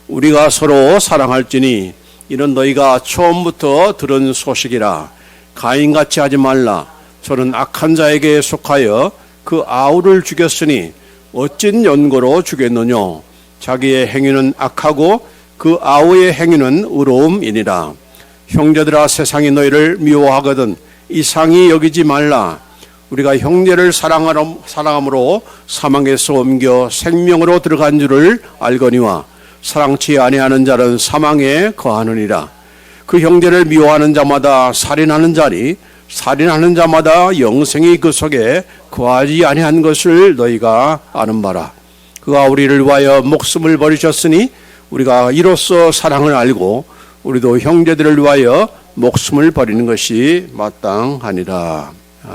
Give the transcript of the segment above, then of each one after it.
우리가 서로 사랑할지니 이는 너희가 처음부터 들은 소식이라. 가인같이 하지 말라. 저는 악한 자에게 속하여 그 아우를 죽였으니 어찐 연고로 죽였느냐. 자기의 행위는 악하고 그 아우의 행위는 의로움이니라. 형제들아, 세상이 너희를 미워하거든 이상히 여기지 말라. 우리가 형제를 사랑함으로 사망에서 옮겨 생명으로 들어간 줄을 알거니와 사랑치 아니하는 자는 사망에 거하느니라. 그 형제를 미워하는 자마다 살인하는 자니 살인하는 자마다 영생이 그 속에 거하지 아니한 것을 너희가 아는 바라. 그가 우리를 위하여 목숨을 버리셨으니 우리가 이로써 사랑을 알고 우리도 형제들을 위하여 목숨을 버리는 것이 마땅하니라.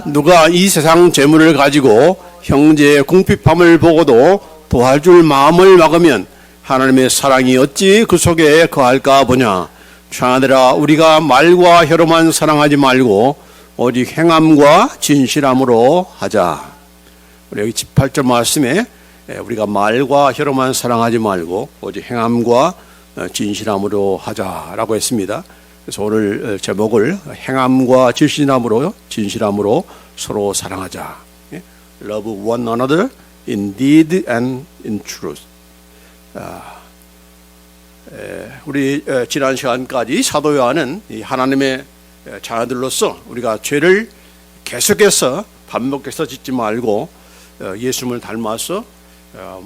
누가 이 세상 재물을 가지고 형제의 궁핍함을 보고도 도와줄 마음을 막으면 하나님의 사랑이 어찌 그 속에 거할까 보냐. 자들아, 우리가 말과 혀로만 사랑하지 말고 오직 행함과 진실함으로 하자. 우리 여기 18절 말씀에 우리가 말과 혀로만 사랑하지 말고 오직 행함과 진실함으로 하자라고 했습니다. 그래서 오늘 제목을 행함과 진실함으로 서로 사랑하자. Love one another in deed and in truth. 우리 지난 시간까지 사도 요한은 하나님의 자녀들로서 우리가 죄를 계속해서 반복해서 짓지 말고 예수님을 닮아서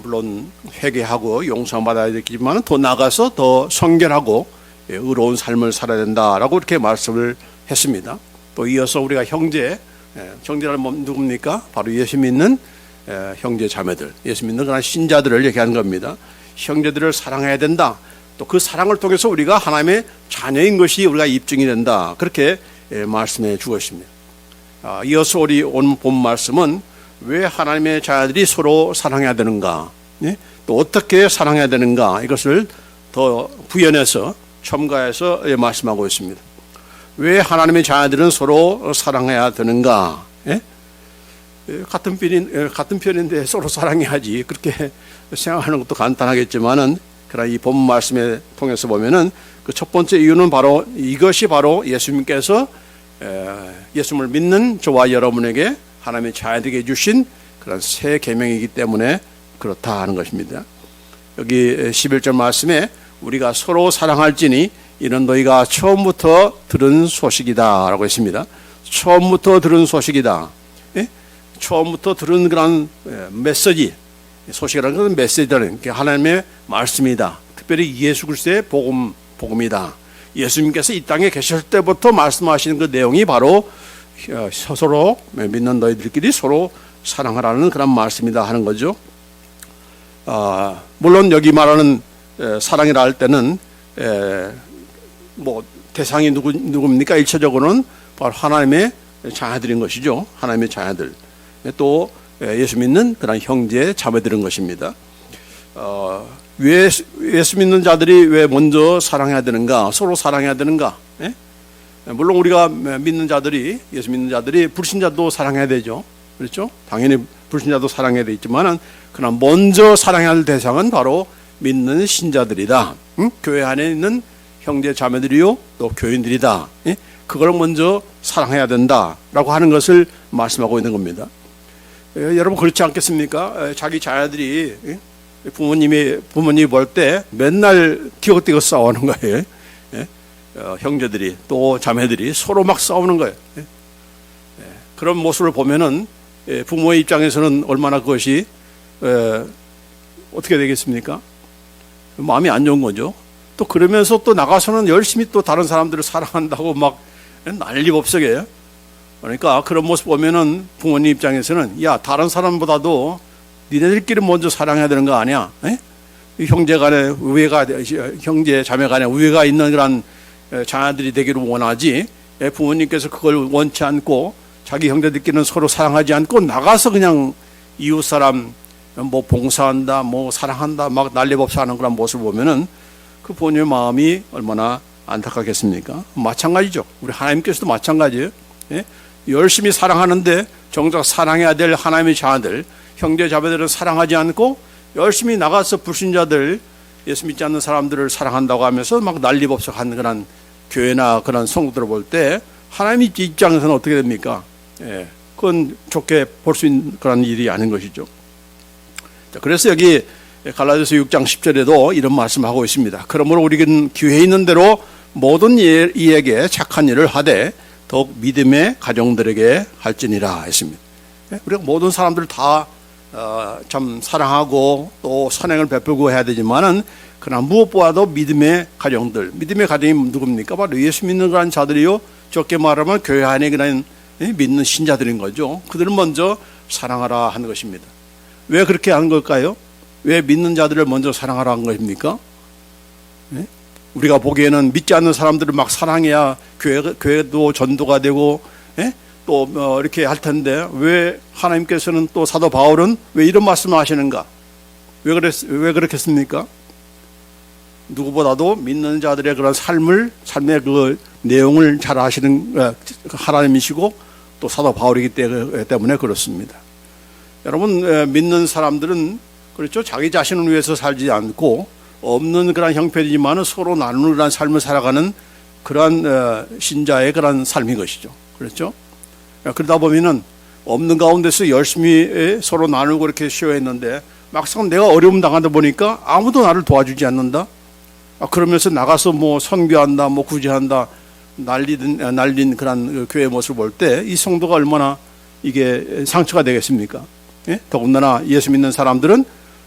물론 회개하고 용서받아야 되겠지만 더 나아가서 더 성결하고 의로운 삶을 살아야 된다라고 이렇게 말씀을 했습니다. 또 이어서 우리가 형제라는 누굽니까? 바로 예수 믿는 형제 자매들, 예수 믿는 그런 신자들을 얘기하는 겁니다. 형제들을 사랑해야 된다. 또 그 사랑을 통해서 우리가 하나님의 자녀인 것이 우리가 입증이 된다. 그렇게 말씀해 주었습니다. 이어서 우리 오늘 본 말씀은 왜 하나님의 자녀들이 서로 사랑해야 되는가, 또 어떻게 사랑해야 되는가, 이것을 더 부연해서 첨가해서 말씀하고 있습니다. 왜 하나님의 자녀들은 서로 사랑해야 되는가? 같은 편인데 서로 사랑해야지, 그렇게 생각하는 것도 간단하겠지만은, 그러나 이 본 말씀에 통해서 보면은 그 첫 번째 이유는 바로 이것이 바로 예수님께서 예수님을 믿는 저와 여러분에게 하나님의 자녀에게 주신 그런 새 계명이기 때문에 그렇다 하는 것입니다. 여기 11절 말씀에 우리가 서로 사랑할지니 이는 너희가 처음부터 들은 소식이다 라고 했습니다. 처음부터 들은 소식이다. 처음부터 들은 그런 메시지, 소식이라는 것은 메시지라는 게 하나님의 말씀이다. 특별히 예수 그리스도의 복음이다. 예수님께서 이 땅에 계실 때부터 말씀하시는 그 내용이 바로 서로 믿는 너희들끼리 서로 사랑하라는 그런 말씀이다 하는 거죠. 물론 여기 말하는 사랑이라 할 때는 뭐 대상이 누굽니까? 일차적으로는 바로 하나님의 자녀들인 것이죠. 하나님의 자녀들. 또 예수 믿는 그런 형제 자매들인 것입니다. 왜 예수 믿는 자들이 왜 먼저 사랑해야 되는가? 서로 사랑해야 되는가? 물론 우리가 믿는 자들이, 예수 믿는 자들이 불신자도 사랑해야 되죠. 그렇죠? 당연히 불신자도 사랑해야 되겠지만은 그러나 먼저 사랑해야 할 대상은 바로 믿는 신자들이다. 교회 안에 있는 형제 자매들이요, 또 교인들이다. 그걸 먼저 사랑해야 된다라고 하는 것을 말씀하고 있는 겁니다. 여러분 그렇지 않겠습니까? 자기 자녀들이 부모님이 볼 때 맨날 기어뛰고 싸우는 거예요. 형제들이 또 자매들이 서로 막 싸우는 거예요. 그런 모습을 보면은 부모의 입장에서는 얼마나 그것이 어떻게 되겠습니까? 마음이 안 좋은 거죠. 또 그러면서 또 나가서는 열심히 또 다른 사람들을 사랑한다고 막 난리법석이에요. 그러니까 그런 모습 보면은 부모님 입장에서는 야, 다른 사람보다도 니네들끼리 먼저 사랑해야 되는 거 아니야? 형제 간에 우애가, 형제 자매 간에 우애가 있는 그런 자녀들이 되기를 원하지, 부모님께서 그걸 원치 않고 자기 형제들끼리는 서로 사랑하지 않고 나가서 그냥 이웃 사람 뭐 봉사한다, 뭐 사랑한다, 막 난리법사 하는 그런 모습을 보면은 그 부모님의 마음이 얼마나 안타깝겠습니까? 마찬가지죠. 우리 하나님께서도 마찬가지예요. 열심히 사랑하는데 정작 사랑해야 될 하나님의 자녀들, 형제 자매들은 사랑하지 않고 열심히 나가서 불신자들 예수 믿지 않는 사람들을 사랑한다고 하면서 막 난리법석한 그런 교회나 그런 성도들을 볼 때 하나님 입장에서는 어떻게 됩니까? 예, 그건 좋게 볼 수 있는 그런 일이 아닌 것이죠. 자, 그래서 여기 갈라디아서 6장 10절에도 이런 말씀하고 있습니다. 그러므로 우리는 기회에 있는 대로 모든 이에게 착한 일을 하되 더욱 믿음의 가정들에게 할지니라 했습니다. 우리가 모든 사람들을 다 참 사랑하고 또 선행을 베풀고 해야 되지만은 그러나 무엇보다도 믿음의 가정들, 믿음의 가정이 누굽니까? 바로 예수 믿는 그런 자들이요. 적게 말하면 교회 안에 그냥 믿는 신자들인 거죠. 그들은 먼저 사랑하라 하는 것입니다. 왜 그렇게 하는 걸까요? 왜 믿는 자들을 먼저 사랑하라 한 것입니까? 우리가 보기에는 믿지 않는 사람들을 막 사랑해야 교회도 전도가 되고 또 이렇게 할 텐데 왜 하나님께서는 또 사도 바울은 왜 이런 말씀을 하시는가? 왜 그렇겠습니까? 누구보다도 믿는 자들의 그런 삶의 그 내용을 잘 아시는 하나님이시고 또 사도 바울이기 때문에 그렇습니다. 여러분, 믿는 사람들은 그렇죠. 자기 자신을 위해서 살지 않고 없는 그런 형편이지만 서로 나누는 그런 삶을 살아가는 그러한 신자의 그런 삶인 것이죠. 그렇죠. 그러다 보면은 없는 가운데서 열심히 서로 나누고 이렇게 쉬어했는데 막상 내가 어려움 당하다 보니까 아무도 나를 도와주지 않는다. 그러면서 나가서 뭐 선교한다, 뭐 구제한다, 날린 그런 교회 모습을 볼 때 이 성도가 얼마나 이게 상처가 되겠습니까? 예? 더군다나 예수 믿는 사람들은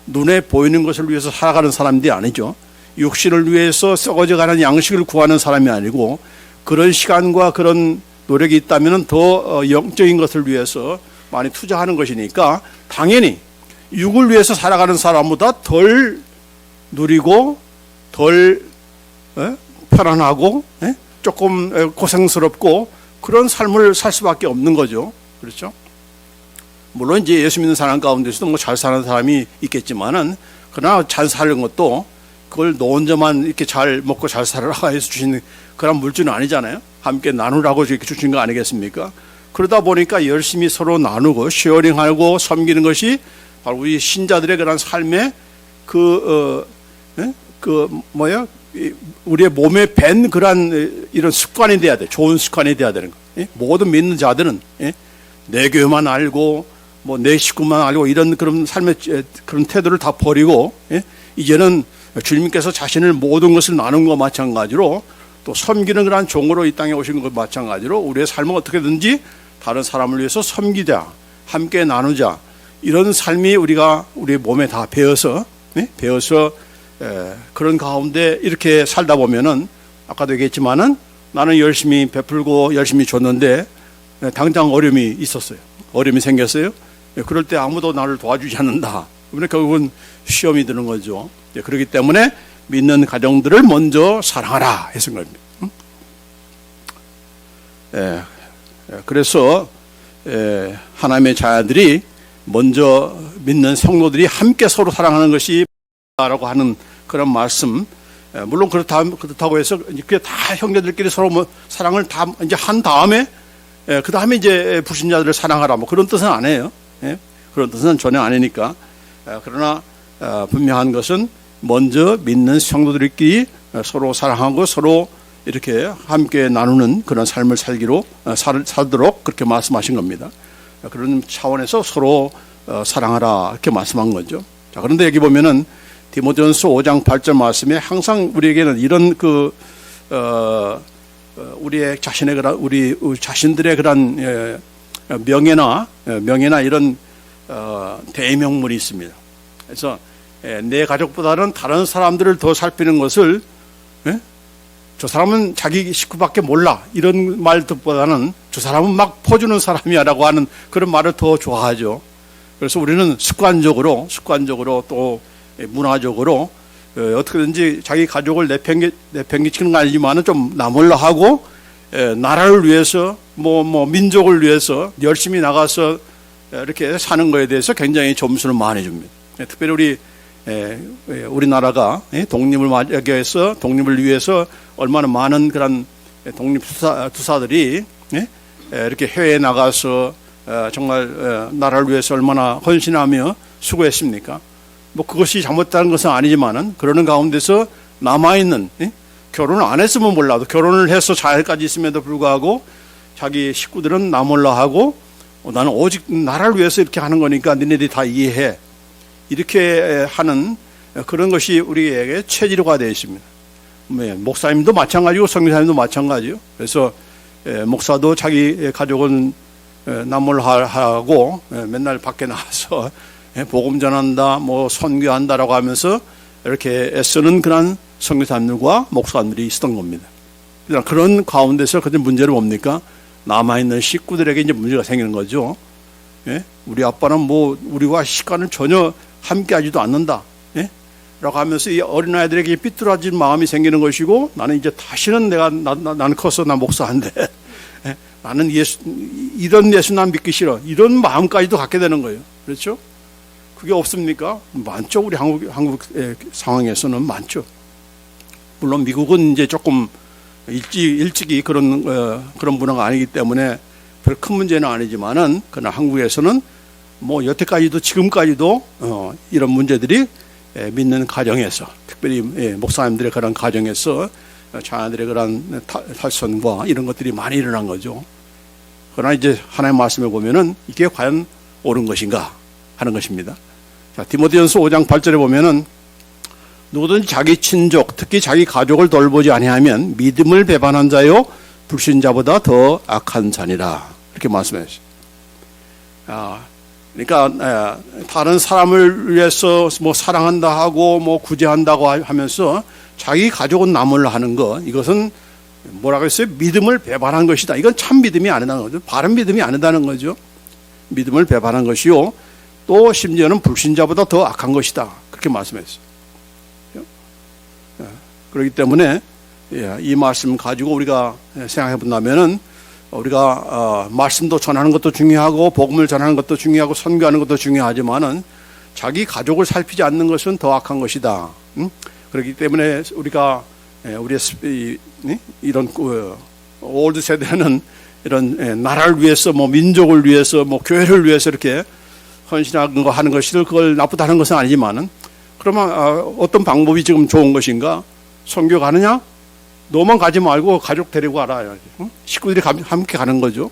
눈에 보이는 것을 위해서 살아가는 사람들이 아니죠. 육신을 위해서 썩어져가는 양식을 구하는 사람이 아니고 그런 시간과 그런 노력이 있다면 더 영적인 것을 위해서 많이 투자하는 것이니까 당연히 육을 위해서 살아가는 사람보다 덜 누리고 덜 편안하고 조금 고생스럽고 그런 삶을 살 수밖에 없는 거죠. 그렇죠? 물론 이제 예수 믿는 사람 가운데서도 뭐 잘 사는 사람이 있겠지만은 그러나 잘 사는 것도 그걸 너 혼자만 이렇게 잘 먹고 잘 살아라 해서 주시는 그런 물질은 아니잖아요. 함께 나누라고 이렇게 주신 거 아니겠습니까? 그러다 보니까 열심히 서로 나누고 쉐어링하고 섬기는 것이 바로 우리 신자들의 그런 삶의 우리의 몸에 밴 그런 이런 습관이 돼야 돼. 좋은 습관이 돼야 되는 거. 모든 믿는 자들은 내 교회만 알고 뭐 내 식구만 알고 이런 그런 삶의 그런 태도를 다 버리고 이제는 주님께서 자신을 모든 것을 나눈 것과 마찬가지로 또 섬기는 그런 종으로 이 땅에 오신 것과 마찬가지로 우리의 삶은 어떻게든지 다른 사람을 위해서 섬기자, 함께 나누자 이런 삶이 우리의 몸에 다 배어서 그런 가운데 이렇게 살다 보면은 아까도 얘기했지만은 나는 열심히 베풀고 열심히 줬는데 당장 어려움이 있었어요. 어려움이 생겼어요. 그럴 때 아무도 나를 도와주지 않는다. 그러면 결국은 시험이 드는 거죠. 그렇기 때문에 믿는 가정들을 먼저 사랑하라 했은 겁니다. 그래서 하나님의 자녀들이 먼저 믿는 성도들이 함께 서로 사랑하는 것이 라고 하는 그런 말씀. 물론 그렇다고 해서 그게 다 형제들끼리 서로 뭐 사랑을 다 이제 한 다음에 그 다음에 이제 불신자들을 사랑하라 뭐 그런 뜻은 아니에요. 그런 뜻은 전혀 아니니까. 그러나 분명한 것은 먼저 믿는 성도들끼리 서로 사랑하고 서로 이렇게 함께 나누는 그런 삶을 살도록 그렇게 말씀하신 겁니다. 그런 차원에서 서로 사랑하라 이렇게 말씀한 거죠. 자, 그런데 여기 보면은 디모데전서 5장 8절 말씀에 항상 우리에게는 이런 우리의 우리 자신들의 그런 명예나 이런 대명물이 있습니다. 그래서 내 가족보다는 다른 사람들을 더 살피는 것을 저 사람은 자기 식구밖에 몰라 이런 말보다는 저 사람은 막 퍼주는 사람이야라고 하는 그런 말을 더 좋아하죠. 그래서 우리는 습관적으로 또 문화적으로 어떻게든지 자기 가족을 내팽개치는 건 아니지만은 좀 남으려 하고 나라를 위해서 뭐 민족을 위해서 열심히 나가서 이렇게 사는 거에 대해서 굉장히 점수를 많이 줍니다. 특별히 우리나라가 독립을 맞이해서 독립을 위해서 얼마나 많은 그런 독립투사들이 이렇게 해외에 나가서 정말 나라를 위해서 얼마나 헌신하며 수고했습니까? 뭐 그것이 잘못된 것은 아니지만은 그러는 가운데서 남아있는, 결혼을 안 했으면 몰라도 결혼을 해서 자녀까지 있음에도 불구하고 자기 식구들은 나 몰라 하고 나는 오직 나라를 위해서 이렇게 하는 거니까 니네들이 다 이해해. 이렇게 하는 그런 것이 우리에게 체질화가 되어 있습니다. 목사님도 마찬가지고 선교사님도 마찬가지요. 그래서 목사도 자기 가족은 남몰하고 맨날 밖에 나와서 복음 전한다, 뭐 선교한다라고 하면서 이렇게 애쓰는 그런 선교사님들과 목사님들이 있었던 겁니다. 그런 가운데서 그 문제는 뭡니까? 남아있는 식구들에게 이제 문제가 생기는 거죠. 우리 아빠는 뭐 우리와 시간을 전혀 함께하지도 않는다. 라고 하면서 이 어린아이들에게 삐뚤어진 마음이 생기는 것이고, 나는 이제 다시는 나는 커서 나 목사한데 나는 이런 예수 난 믿기 싫어, 이런 마음까지도 갖게 되는 거예요. 그렇죠? 그게 없습니까? 많죠. 우리 한국 상황에서는 많죠. 물론 미국은 이제 조금 일찍이 그런 문화가 아니기 때문에 별 큰 문제는 아니지만은, 그러나 한국에서는 뭐 여태까지도 지금까지도 이런 문제들이 믿는 가정에서, 특별히 목사님들의 그런 가정에서 자녀들의 그런 탈선과 이런 것들이 많이 일어난 거죠. 그러나 이제 하나님의 말씀을 보면은 이게 과연 옳은 것인가 하는 것입니다. 자, 디모데전서 5장 8절에 보면은 누구든지 자기 친족, 특히 자기 가족을 돌보지 아니하면 믿음을 배반한 자요 불신자보다 더 악한 자니라, 이렇게 말씀하셨어요. 그러니까 다른 사람을 위해서 뭐 사랑한다 하고 뭐 구제한다고 하면서 자기 가족은 나몰라 하는 것, 이것은 뭐라고 했어요? 믿음을 배반한 것이다. 이건 참 믿음이 아니라는 거죠. 바른 믿음이 아니다는 거죠. 믿음을 배반한 것이요, 또 심지어는 불신자보다 더 악한 것이다, 그렇게 말씀했어요. 그렇기 때문에 이 말씀 가지고 우리가 생각해 본다면은, 우리가 말씀도 전하는 것도 중요하고 복음을 전하는 것도 중요하고 선교하는 것도 중요하지만은 자기 가족을 살피지 않는 것은 더 악한 것이다. 그렇기 때문에 우리가 우리의 이런 올드 세대는 이런 나라를 위해서, 뭐 민족을 위해서, 뭐 교회를 위해서 이렇게 헌신하는 거 하는 것이 그걸 나쁘다는 것은 아니지만은, 그러면 어떤 방법이 지금 좋은 것인가? 선교 가느냐? 너만 가지 말고 가족 데리고 가라. 식구들이 함께 가는 거죠.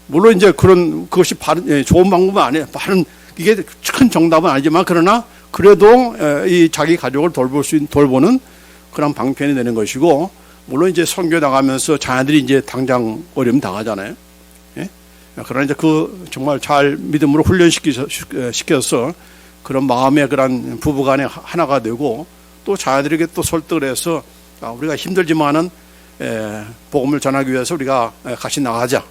물론 이제 그것이 좋은 방법은 아니에요. 이게 큰 정답은 아니지만, 그러나 그래도 이 자기 가족을 돌보는 그런 방편이 되는 것이고, 물론 이제 선교 나가면서 자녀들이 이제 당장 어려움 당하잖아요. 그러나 이제 정말 잘 믿음으로 훈련시켜서 그런 마음의 그런 부부간에 하나가 되고, 또 자녀들에게 또 설득을 해서 우리가 힘들지만은 복음을 전하기 위해서 우리가 같이 나가자.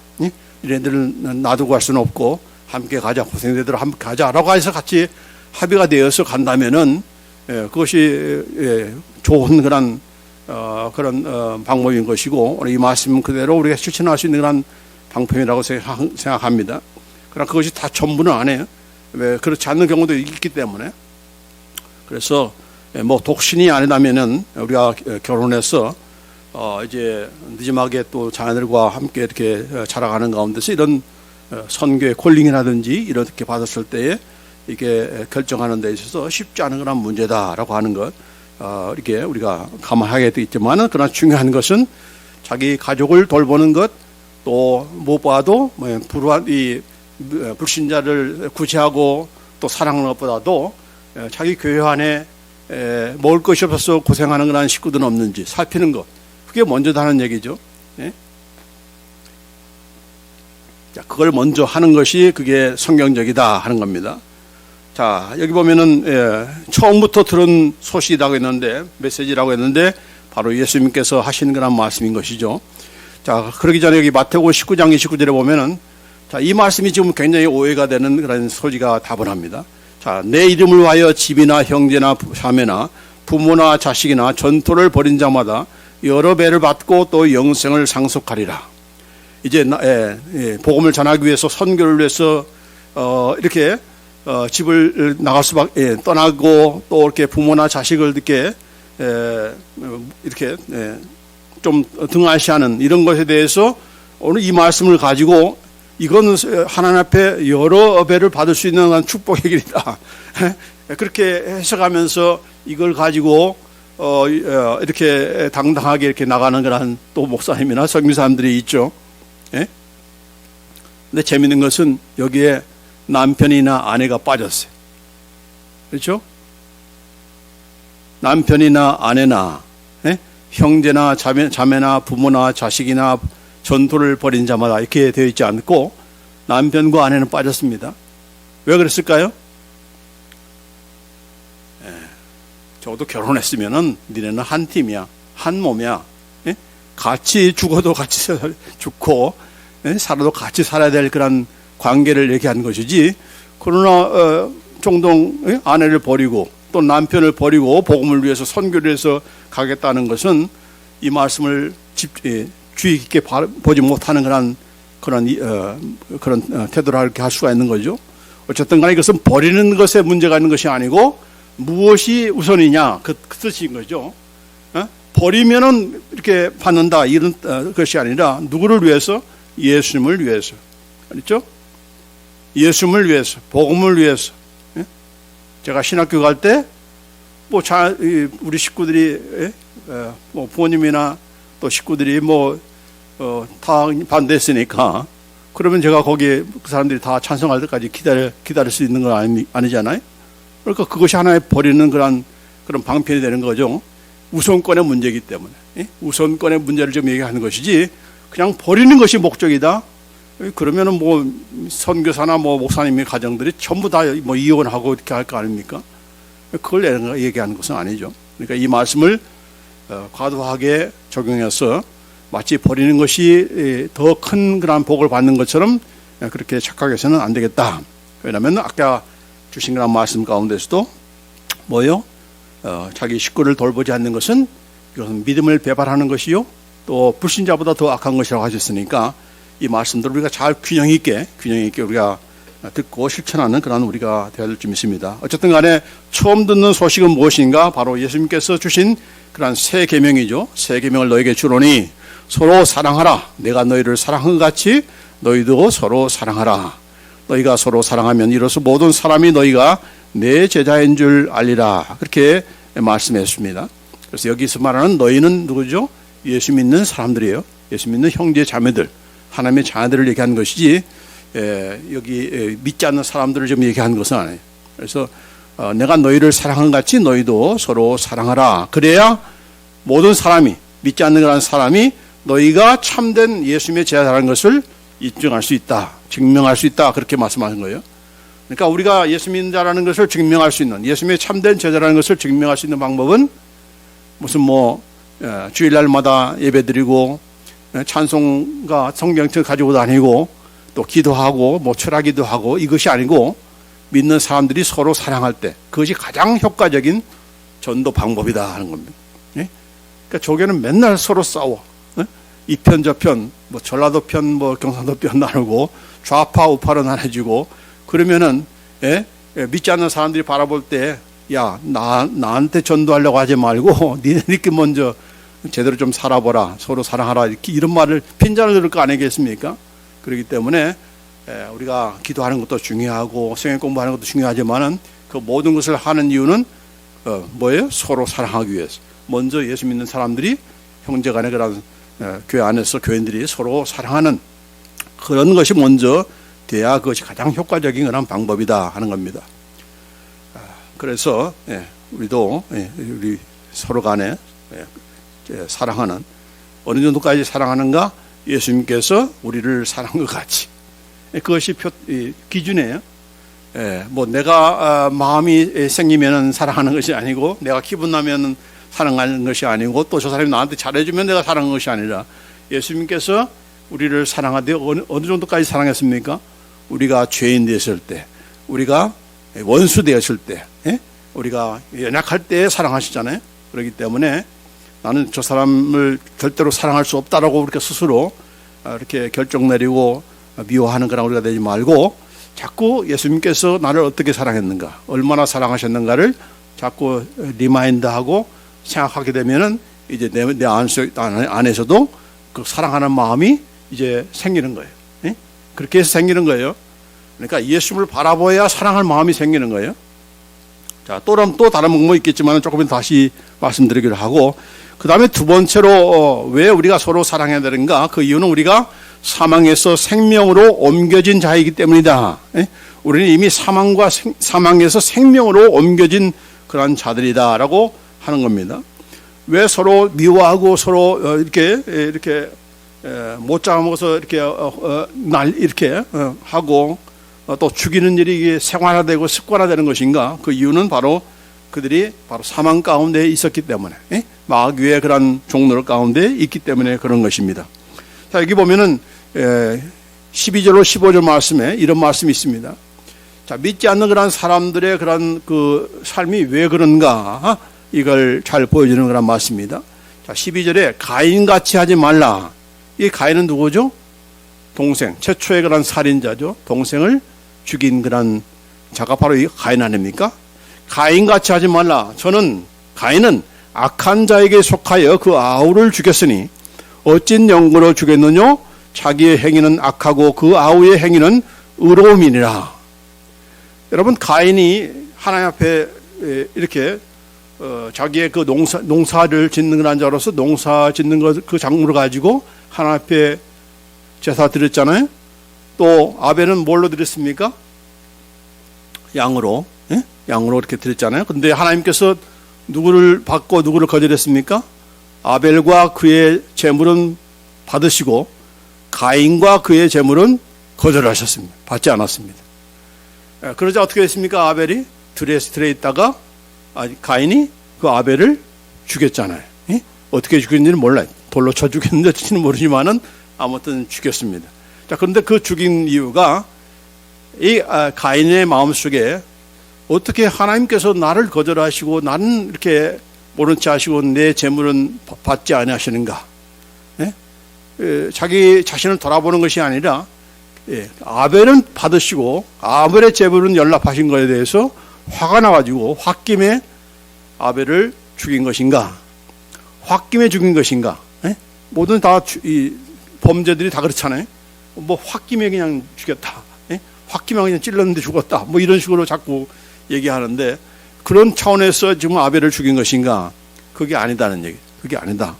이네들은 놔두고 갈 수는 없고 함께 가자. 고생되도록 함께 가자라고 해서 같이 합의가 되어서 간다면은 그것이 좋은 그런 방법인 것이고, 이 말씀 그대로 우리가 실천할 수 있는 그런 방법이라고 생각합니다. 그러나 그것이 다 전부는 아니에요. 왜 그렇지 않는 경우도 있기 때문에. 그래서 뭐 독신이 아니라면은 우리가 결혼해서 이제 늦지막에 또 자녀들과 함께 이렇게 자라가는 가운데서 이런 선교의 콜링이라든지 이렇게 받았을 때에 이게 결정하는 데 있어서 쉽지 않은 그런 문제다라고 하는 것, 이렇게 우리가 감안하게 돼 있지만은, 그러나 중요한 것은 자기 가족을 돌보는 것, 또 무엇보다도 불신자를 구제하고 또 사랑하는 것보다도 자기 교회 안에 먹을 것이 없어서 고생하는 그런 식구들은 없는지 살피는 것, 그게 먼저다는 얘기죠. 자, 그걸 먼저 하는 것이 그게 성경적이다 하는 겁니다. 자, 여기 보면은 처음부터 들은 소식이라고 했는데, 메시지라고 했는데 바로 예수님께서 하신 그런 말씀인 것이죠. 자, 그러기 전에 여기 마태복음 19장 29절에 보면은, 자, 이 말씀이 지금 굉장히 오해가 되는 그런 소지가 다분합니다. 자, 내 이름을 위하여 집이나 형제나 자매나 부모나 자식이나 전토를 벌인 자마다 여러 배를 받고 또 영생을 상속하리라. 이제 복음을 전하기 위해서, 선교를 위해서 이렇게 집을 나갈 수밖에 떠나고 또 이렇게 부모나 자식을 이렇게 좀 등한시하는 이런 것에 대해서 오늘 이 말씀을 가지고, 이건 하나님 앞에 여러 배를 받을 수 있는 축복의 길이다. 그렇게 해석하면서 이걸 가지고 이렇게 당당하게 이렇게 나가는 그런 또 목사님이나 선교사님들이 있죠. 예? 근데 재밌는 것은 여기에 남편이나 아내가 빠졌어요. 그렇죠? 남편이나 아내나 형제나 자매나 부모나 자식이나 전토를 벌인 자마다 이렇게 되어 있지 않고 남편과 아내는 빠졌습니다. 왜 그랬을까요? 적어도 결혼했으면은 니네는 한 팀이야, 한 몸이야. 같이 죽어도 같이 죽고 살아도 같이 살아야 될 그런 관계를 얘기한 것이지. 그러나 종종 아내를 버리고 또 남편을 버리고 복음을 위해서 선교를 해서 가겠다는 것은 이 말씀을 주의 깊게 보지 못하는 그런 태도를 이렇게 할 수가 있는 거죠. 어쨌든 간에 이것은 버리는 것에 문제가 있는 것이 아니고 무엇이 우선이냐 그 뜻인 거죠. 버리면은 이렇게 받는다 이런 것이 아니라 누구를 위해서? 예수님을 위해서. 그렇죠? 예수님을 위해서, 복음을 위해서. 제가 신학교 갈 때 뭐 우리 식구들이 뭐 부모님이나 또 식구들이 다 반대했으니까 그러면 제가 거기에 그 사람들이 다 찬성할 때까지 기다릴 수 있는 건 아니잖아요. 그러니까 그것이 하나의 버리는 그런 방편이 되는 거죠. 우선권의 문제이기 때문에. 우선권의 문제를 좀 얘기하는 것이지 그냥 버리는 것이 목적이다. 그러면은 뭐 선교사나 뭐 목사님의 가정들이 전부 다 뭐 이혼하고 이렇게 할 거 아닙니까? 그걸 얘기하는 것은 아니죠. 그러니까 이 말씀을 과도하게 적용해서 마치 버리는 것이 더 큰 그런 복을 받는 것처럼 그렇게 착각해서는 안 되겠다. 왜냐하면 아까 주신 그런 말씀 가운데서도 뭐요? 자기 식구를 돌보지 않는 것은 이것은 믿음을 배반하는 것이요. 또 불신자보다 더 악한 것이라고 하셨으니까 이 말씀들을 우리가 잘 균형 있게 우리가 듣고 실천하는 그런 우리가 되어야 될 점 있습니다. 어쨌든 간에 처음 듣는 소식은 무엇인가? 바로 예수님께서 주신 그런 새 계명이죠. 새 계명을 너에게 주노니 서로 사랑하라. 내가 너희를 사랑한 것 같이 너희도 서로 사랑하라. 너희가 서로 사랑하면 이로써 모든 사람이 너희가 내 제자인 줄 알리라. 그렇게 말씀했습니다. 그래서 여기서 말하는 너희는 누구죠? 예수 믿는 사람들이에요. 예수 믿는 형제 자매들, 하나님의 자녀들을 얘기하는 것이지 여기 믿지 않는 사람들을 좀 얘기하는 것은 아니에요. 그래서 내가 너희를 사랑한 같이 너희도 서로 사랑하라. 그래야 모든 사람이, 믿지 않는 그런 사람이 너희가 참된 예수님의 제자라는 것을 인정할 수 있다, 증명할 수 있다, 그렇게 말씀하신 거예요. 그러니까 우리가 예수 믿는 자라는 것을 증명할 수 있는, 예수님의 참된 제자라는 것을 증명할 수 있는 방법은 무슨 주일날마다 예배드리고 찬송가 성경책 가지고 다니고 또 기도하고 철하기도 하고 이것이 아니고 믿는 사람들이 서로 사랑할 때 그것이 가장 효과적인 전도 방법이다 하는 겁니다. 그러니까 조교는 맨날 서로 싸워. 이 편 저편 전라도 편 경상도 편 나누고 좌파 우파로 나눠지고 그러면은 믿지 않는 사람들이 바라볼 때 야 나한테 전도하려고 하지 말고 니네들끼리 먼저 제대로 좀 살아보라, 서로 사랑하라, 이런 말을 핀잔을 들을 거 아니겠습니까? 그렇기 때문에 우리가 기도하는 것도 중요하고 성경 공부하는 것도 중요하지만은 그 모든 것을 하는 이유는 뭐예요? 서로 사랑하기 위해서. 먼저 예수 믿는 사람들이 형제간의 그런 교회 안에서 교인들이 서로 사랑하는 그런 것이 먼저 돼야 그것이 가장 효과적인 그런 방법이다 하는 겁니다. 그래서 우리도 우리 서로 간에 사랑하는, 어느 정도까지 사랑하는가? 예수님께서 우리를 사랑한 것 같이. 그것이 기준이에요. 내가 마음이 생기면 사랑하는 것이 아니고, 내가 기분 나면 사랑하는 것이 아니고, 또 저 사람이 나한테 잘해주면 내가 사랑하는 것이 아니라, 예수님께서 우리를 사랑하되 어느 정도까지 사랑했습니까? 우리가 죄인 되었을 때, 우리가 원수 되었을 때, 우리가 연약할 때 사랑하시잖아요. 그렇기 때문에 나는 저 사람을 절대로 사랑할 수 없다라고 우리가 스스로 이렇게 결정 내리고 미워하는 그런 우리가 되지 말고, 자꾸 예수님께서 나를 어떻게 사랑했는가, 얼마나 사랑하셨는가를 자꾸 리마인드하고 생각하게 되면은 이제 내 안에서도 그 사랑하는 마음이 이제 생기는 거예요. 그렇게 해서 생기는 거예요. 그러니까 예수님을 바라보아야 사랑할 마음이 생기는 거예요. 자, 또 다른 방법이 있겠지만 조금 다시 말씀드리기로 하고, 그 다음에 두 번째로 왜 우리가 서로 사랑해야 되는가? 그 이유는 우리가 사망에서 생명으로 옮겨진 자이기 때문이다. 우리는 이미 사망에서 생명으로 옮겨진 그런 자들이다라고 하는 겁니다. 왜 서로 미워하고 서로 이렇게 못 잡아먹어서 이렇게 하고 또 죽이는 일이 생활화되고 습관화되는 것인가? 그 이유는 바로 그들이 사망 가운데 있었기 때문에, 마귀의 그런 종로 가운데 있기 때문에 그런 것입니다. 자, 여기 보면은 12절로 15절 말씀에 이런 말씀이 있습니다. 자, 믿지 않는 그런 사람들의 그런 그 삶이 왜 그런가? 이걸 잘 보여주는 그런 말씀입니다. 자, 12절에 가인같이 하지 말라. 이 가인은 누구죠? 동생, 최초의 그런 살인자죠. 동생을 죽인 그런 자가 바로 이 가인 아닙니까? 가인같이 하지 말라. 가인은 악한 자에게 속하여 그 아우를 죽였으니 어찐 영구로 죽였느냐? 자기의 행위는 악하고 그 아우의 행위는 의로움이니라. 여러분, 가인이 하나님 앞에 이렇게 자기의 그 농사를 짓는 그런 자로서 농사 짓는 그 작물을 가지고 하나님 앞에 제사 드렸잖아요. 또 아벨은 뭘로 드렸습니까? 양으로 이렇게 드렸잖아요. 근데 하나님께서 누구를 받고 누구를 거절했습니까? 아벨과 그의 제물은 받으시고 가인과 그의 제물은 거절하셨습니다. 받지 않았습니다. 그러자 어떻게 됐습니까? 아벨이 들에 있다가 가인이 그 아벨을 죽였잖아요. 어떻게 죽였는지는 몰라요. 돌로 쳐 죽였는지는 모르지만은 아무튼 죽였습니다. 자, 그런데 그 죽인 이유가 이 가인의 마음속에 어떻게 하나님께서 나를 거절하시고 나는 이렇게 모른 체 하시고 내 재물은 받지 아니하시는가? 자기 자신을 돌아보는 것이 아니라 아벨은 받으시고 아벨의 재물은 연락하신 것에 대해서 화가 나가지고 홧김에 아벨을 죽인 것인가? 홧김에 죽인 것인가? 모든 이 범죄들이 다 그렇잖아요. 뭐 홧김에 그냥 죽였다. 홧김에 그냥 찔렀는데 죽었다. 뭐 이런 식으로 자꾸 얘기하는데 그런 차원에서 지금 아벨을 죽인 것인가? 그게 아니다는 얘기. 그게 아니다.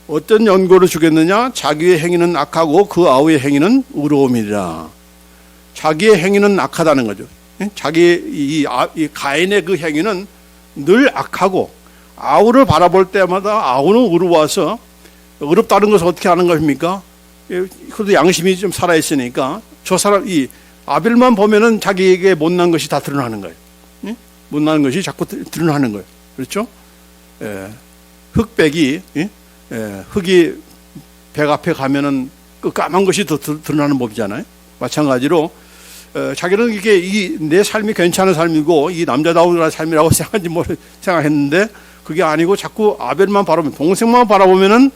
어떤 연고로 죽였느냐? 자기의 행위는 악하고 그 아우의 행위는 의로움이라. 자기의 행위는 악하다는 거죠. 이 가인의 그 행위는 늘 악하고 아우를 바라볼 때마다 아우는 의로워서 의롭다는 것을 어떻게 하는 것입니까? 그래도 양심이 좀 살아있으니까 저 사람, 이 아벨만 보면은 자기에게 못난 것이 다 드러나는 거예요. 못난 것이 자꾸 드러나는 거예요. 그렇죠? 흑백이, 흑이 백 앞에 가면은 그 까만 것이 더 드러나는 법이잖아요. 마찬가지로, 자기는 이게 내 삶이 괜찮은 삶이고 이 남자다운 삶이라고 생각했는데 그게 아니고 자꾸 아벨만 바라보면, 동생만 바라보면은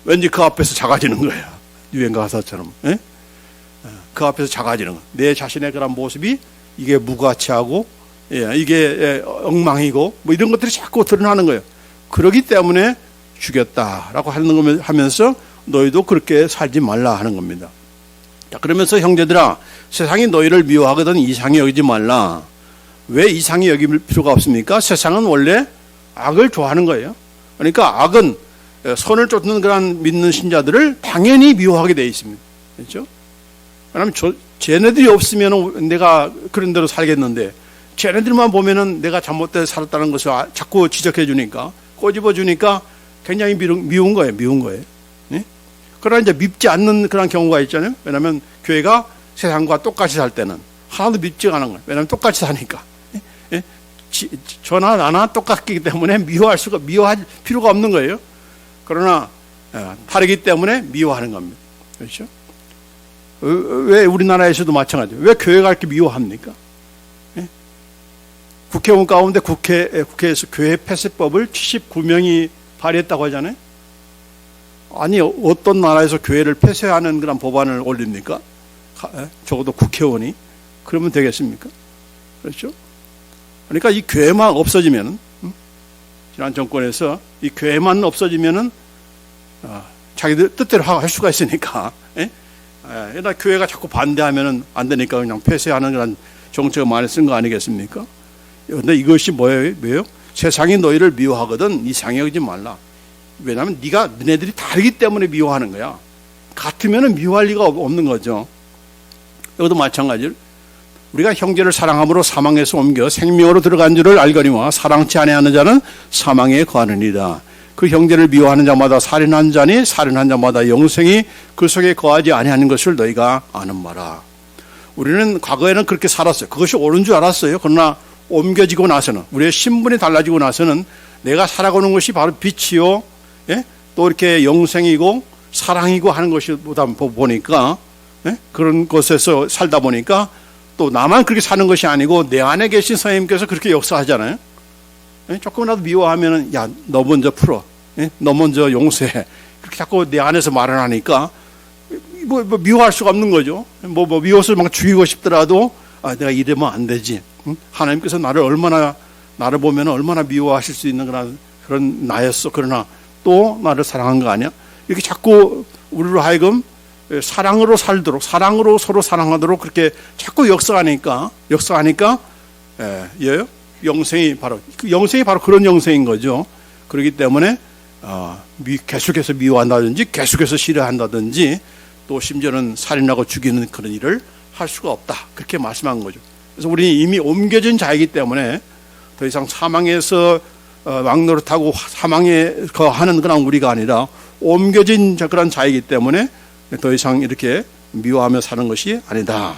왠지 그 앞에서 작아지는 거예요. 유행 가사처럼. 그 앞에서 작아지는 거예요. 내 자신의 그런 모습이 이게 무가치하고, 이게 엉망이고, 뭐 이런 것들이 자꾸 드러나는 거예요. 그러기 때문에 죽였다라고 하면서 너희도 그렇게 살지 말라 하는 겁니다. 자, 그러면서 형제들아, 세상이 너희를 미워하거든 이상히 여기지 말라. 왜 이상히 여길 필요가 없습니까? 세상은 원래 악을 좋아하는 거예요. 그러니까 악은 선을 쫓는 그런 믿는 신자들을 당연히 미워하게 되어 있습니다. 그렇죠? 왜냐하면 쟤네들이 없으면 내가 그런 대로 살겠는데 쟤네들만 보면은 내가 잘못되게 살았다는 것을 자꾸 지적해 주니까, 꼬집어 주니까 굉장히 미운 거예요. 네? 그러나 이제 밉지 않는 그런 경우가 있잖아요. 왜냐하면 교회가 세상과 똑같이 살 때는 하나도 밉지가 않은 거예요. 왜냐하면 똑같이 사니까. 저나 나나 똑같기 때문에 미워할 필요가 없는 거예요. 그러나 다르기 때문에 미워하는 겁니다. 그렇죠? 왜 우리나라에서도 마찬가지예요. 왜 교회가 이렇게 미워합니까? 국회의원 가운데 국회에서 교회 폐쇄법을 79명이 발의했다고 하잖아요. 아니, 어떤 나라에서 교회를 폐쇄하는 그런 법안을 올립니까? 적어도 국회의원이. 그러면 되겠습니까? 그렇죠? 그러니까 이 교회만 없어지면, 지난 정권에서 이 교회만 없어지면은 자기들 뜻대로 할 수가 있으니까. 그러나 교회가 자꾸 반대하면은 안 되니까 그냥 폐쇄하는 그런 정책을 많이 쓴 거 아니겠습니까? 그런데 이것이 뭐예요? 세상이 너희를 미워하거든 이상히 여기지 말라. 왜냐하면 너네들이 다르기 때문에 미워하는 거야. 같으면 미워할 리가 없는 거죠. 여기도 마찬가지로 우리가 형제를 사랑함으로 사망에서 옮겨 생명으로 들어간 줄을 알거니와 사랑치 아니하는 자는 사망에 거하느니라. 그 형제를 미워하는 자마다 살인한 자니 살인한 자마다 영생이 그 속에 거하지 아니하는 것을 너희가 아는 바라. 우리는 과거에는 그렇게 살았어요. 그것이 옳은 줄 알았어요. 그러나 옮겨지고 나서는 우리의 신분이 달라지고 나서는 내가 살아가는 것이 바로 빛이요, 예? 또 이렇게 영생이고 사랑이고 하는 것이 보다 보니까, 예? 그런 곳에서 살다 보니까 또 나만 그렇게 사는 것이 아니고 내 안에 계신 선생님께서 그렇게 역사하잖아요. 예? 조금이라도 미워하면은 야, 너 먼저 풀어, 예? 너 먼저 용서해. 그렇게 자꾸 내 안에서 말을 하니까 뭐 미워할 수가 없는 거죠. 미워서 막 죽이고 싶더라도 내가 이러면 안 되지. 하나님께서 나를 보면 얼마나 미워하실 수 있는 그런 나였어. 그러나 또 나를 사랑한 거 아니야? 이렇게 자꾸 우리로 하여금 사랑으로 살도록, 사랑으로 서로 사랑하도록 그렇게 자꾸 역사하니까 영생이 바로 그런 영생인 거죠. 그렇기 때문에 계속해서 미워한다든지 계속해서 싫어한다든지 또 심지어는 살인하고 죽이는 그런 일을 할 수가 없다. 그렇게 말씀한 거죠. 그래서 우리는 이미 옮겨진 자이기 때문에 더 이상 사망에서 왕노릇하고 사망에 거하는 그런 우리가 아니라 옮겨진 그런 자이기 때문에 더 이상 이렇게 미워하며 사는 것이 아니다.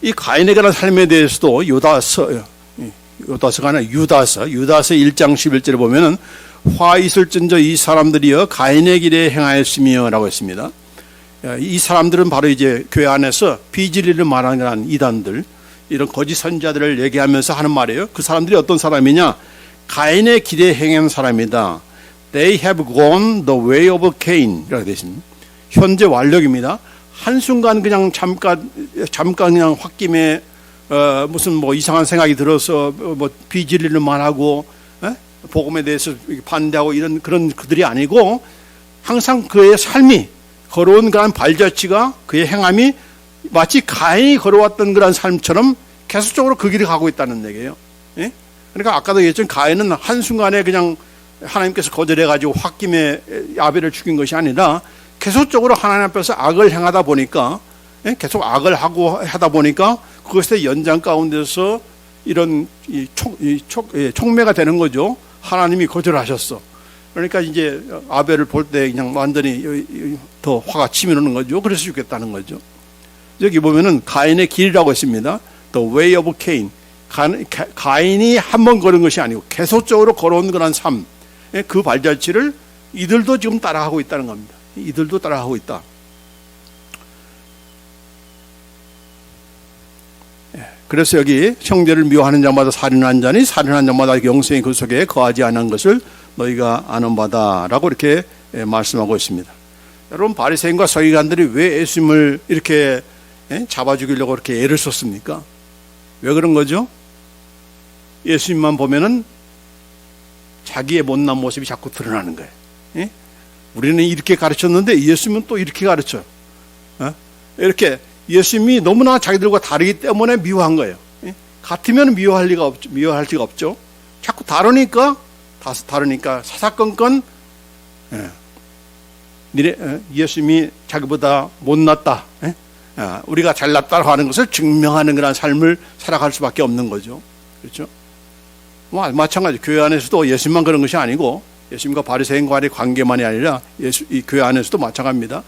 이 가인에 관한 삶에 대해서도 유다서가 아니라 유다서 1장 11절에 보면은 화 있을진저 이 사람들이여 가인의 길에 행하였으며 라고 했습니다. 이 사람들은 바로 이제 교회 안에서 비진리를 말하는 이단들, 이런 거짓 선지자들을 얘기하면서 하는 말이에요. 그 사람들이 어떤 사람이냐? 가인의 길에 행한 사람이다. They have gone the way of Cain 이라고 되어 있습니다. 현재 완력입니다. 한순간 그냥 잠깐 그냥 홧김에 무슨 뭐 이상한 생각이 들어서 뭐 비진리를 말하고 복음에 대해서 반대하고 이런 그런 그들이 아니고 항상 그의 삶이 걸어온 그런 발자취가 그의 행함이 마치 가인이 걸어왔던 그런 삶처럼 계속적으로 그 길을 가고 있다는 얘기예요. 예? 그러니까 아까도 얘기했지만 가인은 한순간에 그냥 하나님께서 거절해가지고 홧김에 아벨을 죽인 것이 아니라 계속적으로 하나님 앞에서 악을 행하다 보니까 계속 악을 하다 보니까 그것의 연장 가운데서 이런 촉매가 되는 거죠. 하나님이 거절하셨어. 그러니까 이제 아벨을 볼 때 그냥 완전히 더 화가 치미는 거죠. 그래서 죽겠다는 거죠. 여기 보면은 가인의 길이라고 했습니다. The way of Cain. 가인이 한 번 걸은 것이 아니고 계속적으로 걸어온 그런 삶, 그 발자취를 이들도 지금 따라하고 있다는 겁니다. 이들도 따라하고 있다. 그래서 여기 형제를 미워하는 자마다 살인한 자니 살인한 자마다 영생이 그 속에 거하지 않은 것을 너희가 아는 바다라고 이렇게 말씀하고 있습니다. 여러분, 바리새인과 서기관들이 왜 예수님을 이렇게 잡아 죽이려고 이렇게 애를 썼습니까? 왜 그런 거죠? 예수님만 보면은 자기의 못난 모습이 자꾸 드러나는 거예요. 우리는 이렇게 가르쳤는데 예수님은 또 이렇게 가르쳐요. 이렇게 예수님이 너무나 자기들과 다르기 때문에 미워한 거예요. 같으면 미워할 리가 없죠. 자꾸 다르니까 사사건건 예수님이 자기보다 못났다, 우리가 잘났다고 하는 것을 증명하는 그런 삶을 살아갈 수밖에 없는 거죠. 그렇죠? 마찬가지 교회 안에서도 예수님만 그런 것이 아니고 예수님과 바리새인과의 관계만이 아니라 이 교회 안에서도 마찬가지입니다.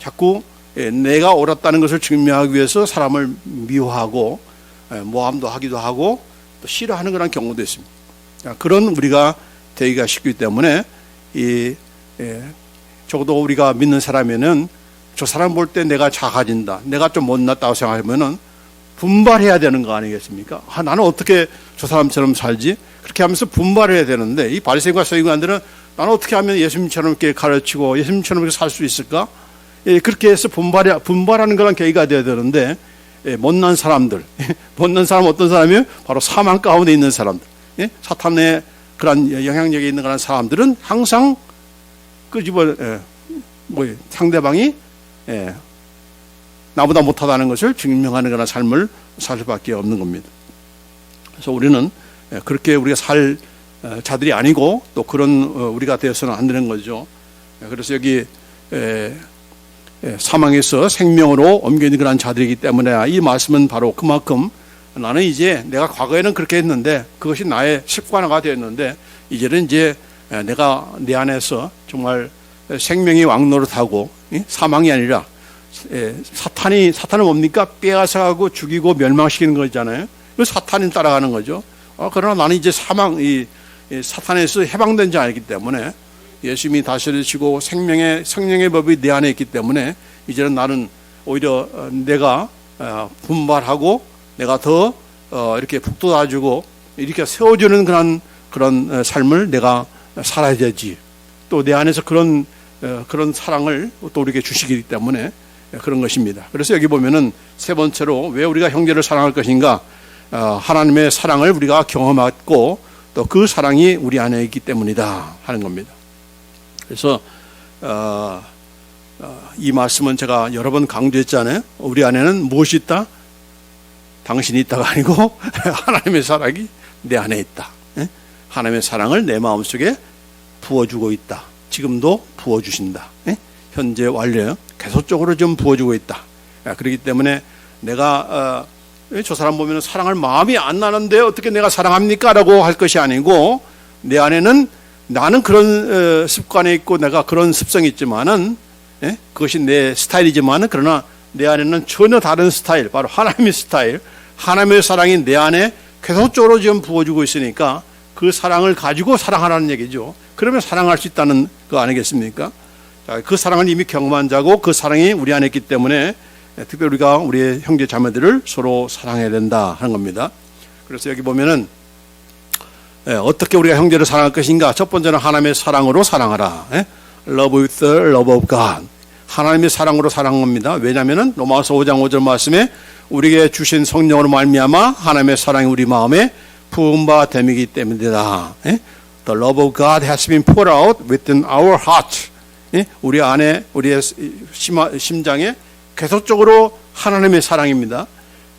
자꾸 내가 옳았다는 것을 증명하기 위해서 사람을 미워하고 모함도 하기도 하고 또 싫어하는 그런 경우도 있습니다. 그런 우리가 되기가 쉽기 때문에 적어도 우리가 믿는 사람에는 저 사람 볼 때 내가 작아진다, 내가 좀 못났다고 생각하면은 분발해야 되는 거 아니겠습니까? 나는 어떻게 저 사람처럼 살지? 그렇게 하면서 분발해야 되는데 이 바리새인과 서기관들은 나는 어떻게 하면 예수님처럼 이렇게 가르치고 예수님처럼 이렇게 살 수 있을까? 그렇게 해서 분발하는 그런 계기가 되어야 되는데 못난 사람들, 못난 사람 어떤 사람이에요? 바로 사망 가운데 있는 사람들, 사탄의 그런 영향력이 있는 그런 사람들은 항상 상대방이 나보다 못하다는 것을 증명하는 그런 삶을 살 수밖에 없는 겁니다. 그래서 우리는 그렇게 우리가 살 자들이 아니고 또 그런 우리가 되어서는 안 되는 거죠. 그래서 여기 사망에서 생명으로 옮겨있는 그런 자들이기 때문에 이 말씀은 바로 그만큼 나는 이제 내가 과거에는 그렇게 했는데 그것이 나의 습관화가 되었는데 이제는 이제 내가 내 안에서 정말 생명이 왕노릇하고 사망이 아니라 사탄은 뭡니까? 빼앗아가고 죽이고 멸망시키는 거잖아요. 그 사탄이 따라가는 거죠. 그러나 나는 이제 사탄에서 해방된 자 아니기 때문에 예수님이 다스리시고 생명의 법이 내 안에 있기 때문에 이제는 나는 오히려 내가 분발하고 내가 더 이렇게 북돋아주고 이렇게 세워주는 그런 삶을 내가 살아야 되지. 또 내 안에서 그런 사랑을 또 우리에게 주시기 때문에 그런 것입니다. 그래서 여기 보면은 세 번째로 왜 우리가 형제를 사랑할 것인가? 하나님의 사랑을 우리가 경험했고 또 그 사랑이 우리 안에 있기 때문이다 하는 겁니다. 그래서 이 말씀은 제가 여러 번 강조했잖아요. 우리 안에는 무엇이 있다? 당신이 있다가 아니고 하나님의 사랑이 내 안에 있다. 하나님의 사랑을 내 마음속에 부어주고 있다. 지금도 부어주신다. 현재 완료 계속적으로 좀 부어주고 있다. 그렇기 때문에 내가 저 사람 보면 사랑할 마음이 안 나는데 어떻게 내가 사랑합니까? 라고 할 것이 아니고 내 안에는 나는 그런 습관에 있고 내가 그런 습성이 있지만은 그것이 내 스타일이지만은 그러나 내 안에는 전혀 다른 스타일, 바로 하나님의 스타일, 하나님의 사랑이 내 안에 계속적으로 지금 부어주고 있으니까 그 사랑을 가지고 사랑하라는 얘기죠. 그러면 사랑할 수 있다는 거 아니겠습니까? 자, 그 사랑을 이미 경험한 자고 그 사랑이 우리 안에 있기 때문에 특별히 우리가 우리의 형제 자매들을 서로 사랑해야 된다 하는 겁니다. 그래서 여기 보면은 어떻게 우리가 형제를 사랑할 것인가? 첫 번째는 하나님의 사랑으로 사랑하라. Love with the love of God. 하나님의 사랑으로 사랑합니다. 왜냐하면은 로마서 5장 5절 말씀에 우리에게 주신 성령으로 말미암아 하나님의 사랑이 우리 마음에 부은 바 됨이기 때문이다. The love of God has been poured out within our heart. 우리 안에 우리의 심장에 계속적으로 하나님의 사랑입니다.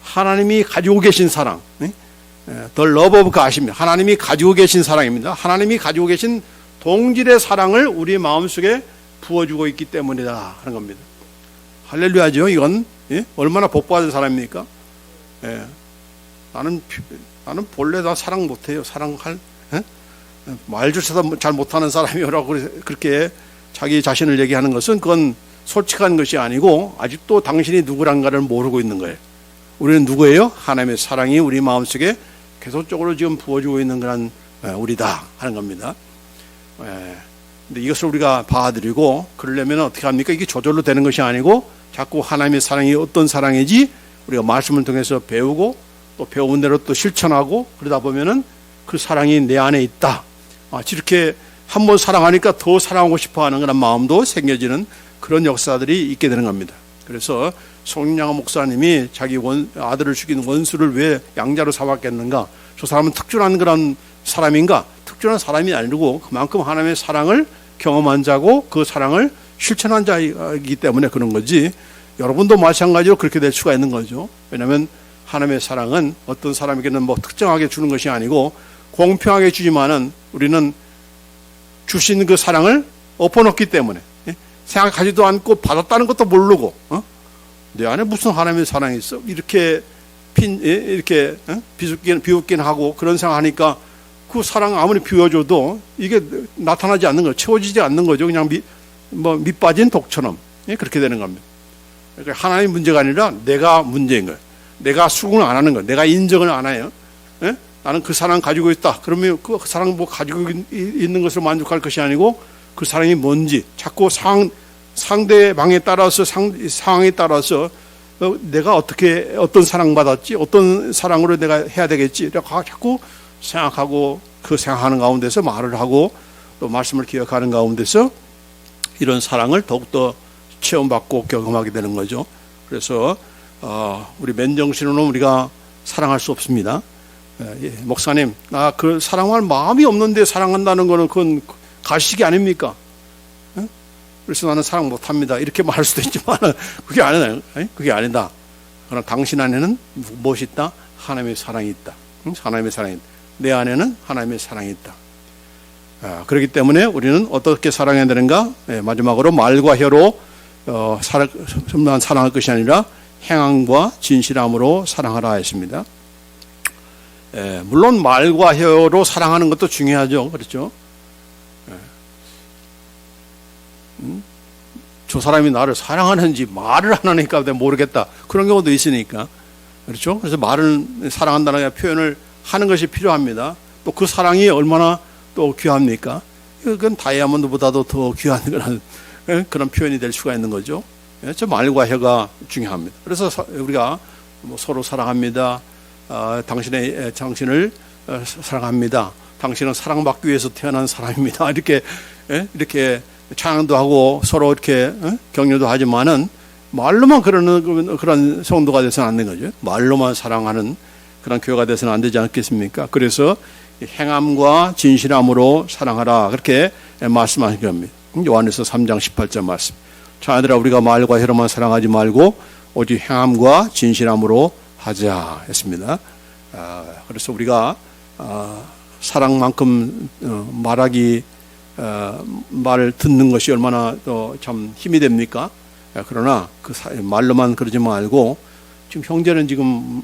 하나님이 가지고 계신 사랑. The love of God입니다. 하나님이 가지고 계신 사랑입니다. 하나님이 가지고 계신 동질의 사랑을 우리 마음속에 부어주고 있기 때문이다 하는 겁니다. 할렐루야죠. 이건 얼마나 복받은 사람입니까? 나는 본래 다 사랑 못해요. 사랑할 말조차도 잘 못하는 사람이라고 그렇게 자기 자신을 얘기하는 것은 그건 솔직한 것이 아니고 아직도 당신이 누구란가를 모르고 있는 거예요. 우리는 누구예요? 하나님의 사랑이 우리 마음속에 계속적으로 지금 부어주고 있는 그런 우리다 하는 겁니다. 근데 이것을 우리가 봐드리고 그러려면 어떻게 합니까? 이게 저절로 되는 것이 아니고 자꾸 하나님의 사랑이 어떤 사랑이지 우리가 말씀을 통해서 배우고 또 배운 대로 또 실천하고 그러다 보면은 그 사랑이 내 안에 있다. 이렇게 한번 사랑하니까 더 사랑하고 싶어하는 그런 마음도 생겨지는 그런 역사들이 있게 되는 겁니다. 그래서 송영양 목사님이 자기 아들을 죽인 원수를 왜 양자로 삼았겠는가? 저 사람은 특별한 그런 사람인가? 특별한 사람이 아니고 그만큼 하나님의 사랑을 경험한 자고 그 사랑을 실천한 자이기 때문에 그런 거지. 여러분도 마찬가지로 그렇게 될 수가 있는 거죠. 왜냐하면 하나님의 사랑은 어떤 사람에게는 뭐 특정하게 주는 것이 아니고 공평하게 주지만은 우리는 주신 그 사랑을 엎어놓기 때문에 생각하지도 않고 받았다는 것도 모르고 내 안에 무슨 하나님의 사랑이 있어? 이렇게 비웃긴 하고 그런 생각하니까 그 사랑 아무리 비워줘도 이게 나타나지 않는 거죠. 채워지지 않는 거죠. 그냥 밑 빠진 독처럼 그렇게 되는 겁니다. 그러니까 하나님의 문제가 아니라 내가 문제인 거예요. 내가 수긍을 안 하는 거예요. 내가 인정을 안 해요. 나는 그 사랑 가지고 있다. 그러면 그 사랑 뭐 가지고 있는 것으로 만족할 것이 아니고 그 사랑이 뭔지 자꾸 상대방에 따라서 상황에 따라서 내가 어떤 사랑받았지 어떤 사랑으로 내가 해야 되겠지 자꾸 생각하고 그 생각하는 가운데서 말을 하고 또 말씀을 기억하는 가운데서 이런 사랑을 더욱더 체험받고 경험하게 되는 거죠. 그래서 우리 맨정신으로는 우리가 사랑할 수 없습니다. 목사님, 나 그 사랑할 마음이 없는데 사랑한다는 거는 그건 가식이 아닙니까? 그래서 나는 사랑 못합니다. 이렇게 말할 수도 있지만 그게 아니에요. 그게 아니다. 그러나 당신 안에는 무엇이 있다? 하나님의 사랑이 있다. 하나님의 사랑이 있다. 내 안에는 하나님의 사랑이 있다. 그렇기 때문에 우리는 어떻게 사랑해야 되는가? 마지막으로 말과 혀로 사랑할 것이 아니라 행함과 진실함으로 사랑하라 했습니다. 물론 말과 혀로 사랑하는 것도 중요하죠. 그렇죠? 저 사람이 나를 사랑하는지 말을 안 하니까 내가 모르겠다. 그런 경우도 있으니까. 그렇죠? 그래서 말을 사랑한다는 표현을 하는 것이 필요합니다. 또 그 사랑이 얼마나 또 귀합니까? 그건 다이아몬드보다도 더 귀한 그런 표현이 될 수가 있는 거죠. 저 말과 혀가 중요합니다. 그래서 우리가 서로 사랑합니다. 당신을 사랑합니다. 당신은 사랑받기 위해서 태어난 사람입니다. 이렇게 찬양도 하고 서로 이렇게 격려도 하지만은 말로만 그런 성도가 돼서는 안 되는 거죠. 말로만 사랑하는 그런 교회가 돼서는 안 되지 않겠습니까? 그래서 행함과 진실함으로 사랑하라 그렇게 말씀하신 겁니다. 요한에서 3장 18절 말씀. 자녀들아 우리가 말과 혀로만 사랑하지 말고 오직 행함과 진실함으로 하자 했습니다. 그래서 우리가 사랑만큼 말을 듣는 것이 얼마나 참 힘이 됩니까? 그러나 그 말로만 그러지 말고 지금 형제는 지금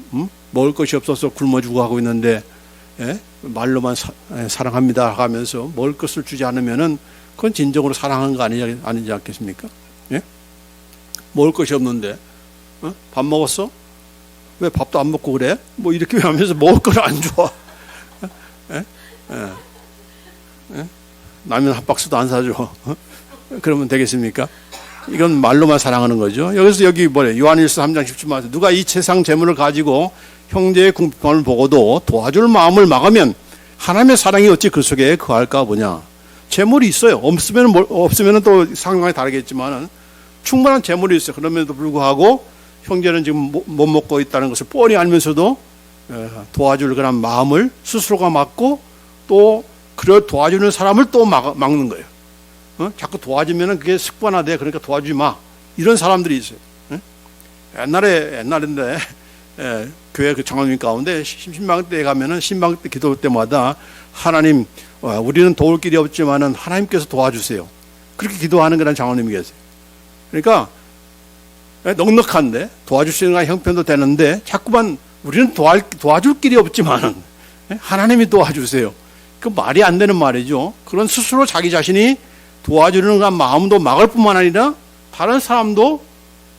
먹을 것이 없어서 굶어 죽어 하고 있는데 말로만 사랑합니다 하면서 먹을 것을 주지 않으면은 그건 진정으로 사랑하는 거 아니지 않겠습니까? 예? 먹을 것이 없는데 밥 먹었어? 왜 밥도 안 먹고 그래? 뭐 이렇게 하면서 먹을 걸 안 줘. 라면 한 박스도 안 사줘. 그러면 되겠습니까? 이건 말로만 사랑하는 거죠. 여기 뭐래? 요한일서 3장 17절 누가 이 세상 재물을 가지고 형제의 궁핍함을 보고도 도와줄 마음을 막으면 하나님의 사랑이 어찌 그 속에 거할까 보냐. 재물이 있어요. 없으면 또 상황이 다르겠지만은 충분한 재물이 있어요. 그럼에도 불구하고 형제는 지금 못 먹고 있다는 것을 뻔히 알면서도 도와줄 그런 마음을 스스로가 막고 또 그걸 도와주는 사람을 또 막는 거예요. 자꾸 도와주면은 그게 습관화돼. 그러니까 도와주지 마. 이런 사람들이 있어요. 옛날인데 교회 그 장로님 가운데 신방 때 가면은 신방 때 기도 때마다 하나님 우리는 도울 길이 없지만은 하나님께서 도와주세요. 그렇게 기도하는 그런 장로님이 계세요. 그러니까 넉넉한데 도와줄 수 있는 형편도 되는데 자꾸만 우리는 도와줄 길이 없지만은 하나님이 도와주세요. 그 말이 안 되는 말이죠. 그런 스스로 자기 자신이 도와주는 그런 마음도 막을 뿐만 아니라 다른 사람도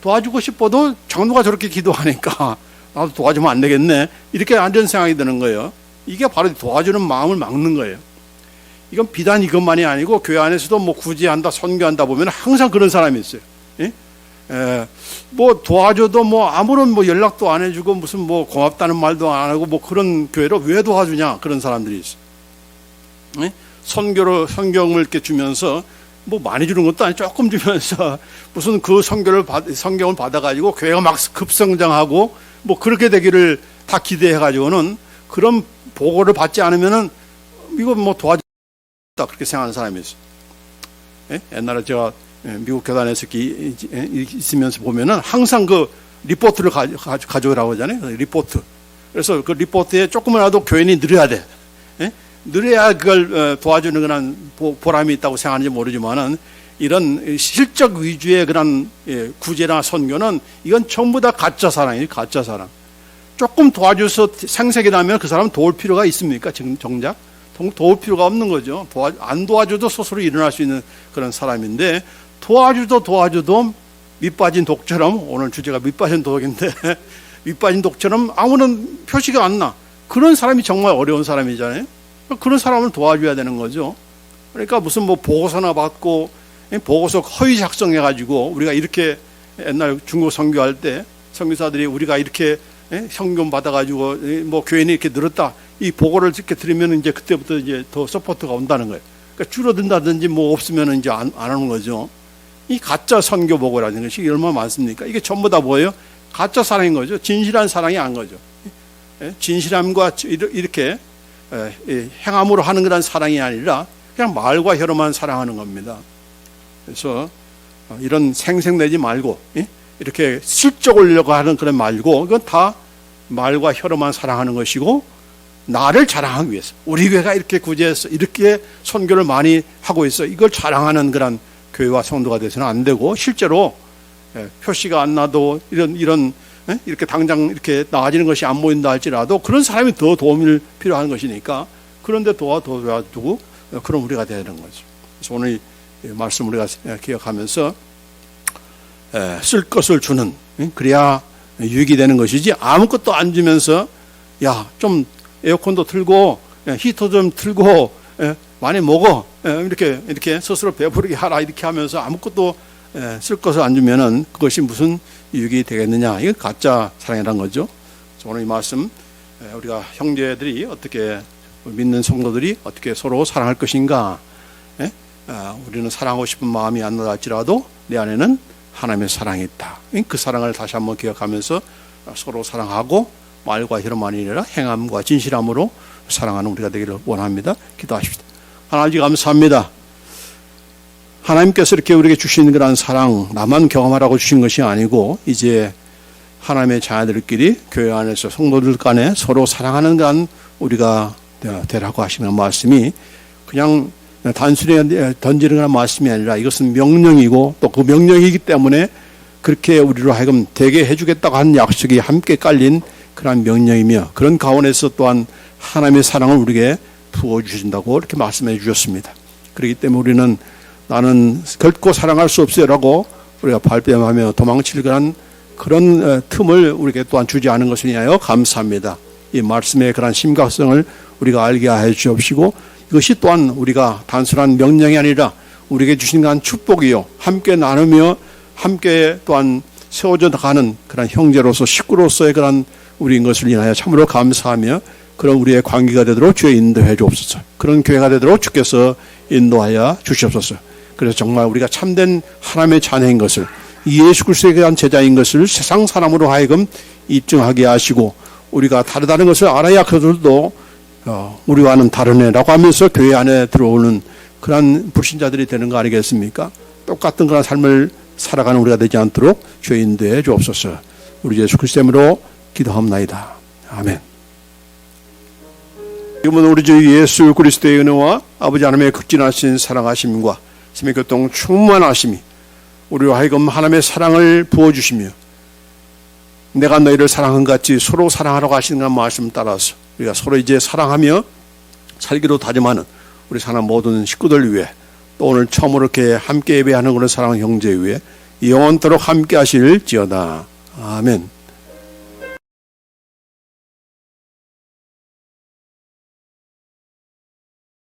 도와주고 싶어도 장로가 저렇게 기도하니까 나도 도와주면 안 되겠네. 이렇게 안 되는 생각이 드는 거예요. 이게 바로 도와주는 마음을 막는 거예요. 이건 비단 이것만이 아니고 교회 안에서도 뭐 구제한다, 선교한다 보면 항상 그런 사람이 있어요. 뭐 도와줘도 뭐 아무런 뭐 연락도 안 해주고 무슨 뭐 고맙다는 말도 안 하고 뭐 그런 교회로 왜 도와주냐 그런 사람들이 있어요. 성경을 이렇게 주면서 뭐 많이 주는 것도 아니고 조금 주면서 무슨 그 성경을 받아가지고 교회가 막 급성장하고 뭐 그렇게 되기를 다 기대해가지고는 그런 보고를 받지 않으면은 이거 뭐 도와준다 그렇게 생각하는 사람이 있어요. 옛날에 제가 미국 교단에서 있으면서 보면은 항상 그 리포트를 가져오라고 하잖아요. 리포트. 그래서 그 리포트에 조금이라도 교인이 늘어야 돼. 늘어야 그걸 도와주는 그런 보람이 있다고 생각하는지 모르지만은 이런 실적 위주의 그런 구제나 선교는 이건 전부 다 가짜 사랑이에요. 가짜 사랑. 조금 도와줘서 생색이 나면 그 사람 도울 필요가 있습니까? 정작 도울 필요가 없는 거죠. 안 도와줘도 스스로 일어날 수 있는 그런 사람인데 도와줘도 밑빠진 독처럼, 오늘 주제가 밑빠진 독인데 밑빠진 독처럼 아무런 표시가 안 나. 그런 사람이 정말 어려운 사람이잖아요. 그런 사람을 도와줘야 되는 거죠. 그러니까 무슨 뭐 보고서나 받고 보고서 허위 작성해가지고 우리가 이렇게 옛날 중국 선교할 때 선교사들이 우리가 이렇게 현금 받아가지고 뭐 교인이 이렇게 늘었다 이 보고를 이렇게 들으면 이제 그때부터 이제 더 서포트가 온다는 거예요. 그러니까 줄어든다든지 뭐 없으면 이제 안 하는 거죠. 이 가짜 선교 보고라는 것이 얼마나 많습니까? 이게 전부 다 뭐예요? 가짜 사랑인 거죠. 진실한 사랑이 아닌 거죠. 진실함과 이렇게 행함으로 하는 그런 사랑이 아니라 그냥 말과 혀로만 사랑하는 겁니다. 그래서 이런 생색내지 말고 이렇게 실적을려고 하는 그런 말고, 이건 다 말과 혀로만 사랑하는 것이고, 나를 자랑하기 위해서, 우리 교회가 이렇게 구제해서 이렇게 선교를 많이 하고 있어, 이걸 자랑하는 그런 교회와 성도가 돼서는 안 되고, 실제로 표시가 안 나도 이런 이렇게 당장 이렇게 나아지는 것이 안 보인다 할지라도 그런 사람이 더 도움이 필요한 것이니까, 그런데 도와두고 그런 우리가 되는 거죠. 그래서 오늘 이 말씀 우리가 기억하면서 쓸 것을 주는, 그래야 유익이 되는 것이지, 아무것도 안 주면서 야, 좀 에어컨도 틀고 히터 좀 틀고 많이 먹어, 이렇게 스스로 배부르게 하라, 이렇게 하면서 아무것도 쓸 것을 안 주면은 그것이 무슨 유익이 되겠느냐. 이건 가짜 사랑이라는 거죠. 오늘 이 말씀, 우리가 형제들이 어떻게, 믿는 성도들이 어떻게 서로 사랑할 것인가. 우리는 사랑하고 싶은 마음이 안 나할지라도 내 안에는 하나님의 사랑이 있다. 그 사랑을 다시 한번 기억하면서 서로 사랑하고 말과 혀로만이 아니라 행함과 진실함으로 사랑하는 우리가 되기를 원합니다. 기도하십시다. 하나님 감사합니다. 하나님께서 이렇게 우리에게 주신 그런 사랑, 나만 경험하라고 주신 것이 아니고, 이제 하나님의 자녀들끼리 교회 안에서 성도들 간에 서로 사랑하는 간 우리가 되라고 하시는 말씀이 그냥 단순히 던지는 그런 말씀이 아니라, 이것은 명령이고, 또 그 명령이기 때문에 그렇게 우리로 하여금 되게 해주겠다고 하는 약속이 함께 깔린 그런 명령이며, 그런 가운데서 또한 하나님의 사랑을 우리에게 부어주신다고 이렇게 말씀해 주셨습니다. 그렇기 때문에 우리는 나는 결코 사랑할 수 없어요라고 우리가 발뺌하며 도망칠 그런 틈을 우리에게 또한 주지 않은 것을 위하여 감사합니다. 이 말씀의 그런 심각성을 우리가 알게 하여 주옵시고, 이것이 또한 우리가 단순한 명령이 아니라 우리에게 주신 그런 축복이요, 함께 나누며 함께 또한 세워져 가는 그런 형제로서 식구로서의 그런 우리인 것을 인하여 참으로 감사하며, 그런 우리의 관계가 되도록 주의 인도해 주옵소서. 그런 교회가 되도록 주께서 인도하여 주시옵소서. 그래서 정말 우리가 참된 하나님의 자녀인 것을, 예수 그리스도에 대한 제자인 것을 세상 사람으로 하여금 입증하게 하시고, 우리가 다르다는 것을 알아야 그들도 우리와는 다르네라고 하면서 교회 안에 들어오는 그런 불신자들이 되는 거 아니겠습니까? 똑같은 그런 삶을 살아가는 우리가 되지 않도록 주의 인도해 주옵소서. 우리 예수 그리스도의 이름으로 기도합나이다. 아멘. 지금은 우리 주 예수 그리스도의 은혜와 아버지 하나님의 극진하신 사랑하심과 심의 교통 충만하심이 우리로 하여금 하나님의 사랑을 부어주시며, 내가 너희를 사랑한 같이 서로 사랑하라고 하시는 말씀 따라서 우리가 서로 이제 사랑하며 살기로 다짐하는 우리 사랑 모든 식구들 위해, 또 오늘 처음으로 이렇게 함께 예배하는 그런 사랑 형제 위해 영원토록 함께 하실지어다. 아멘.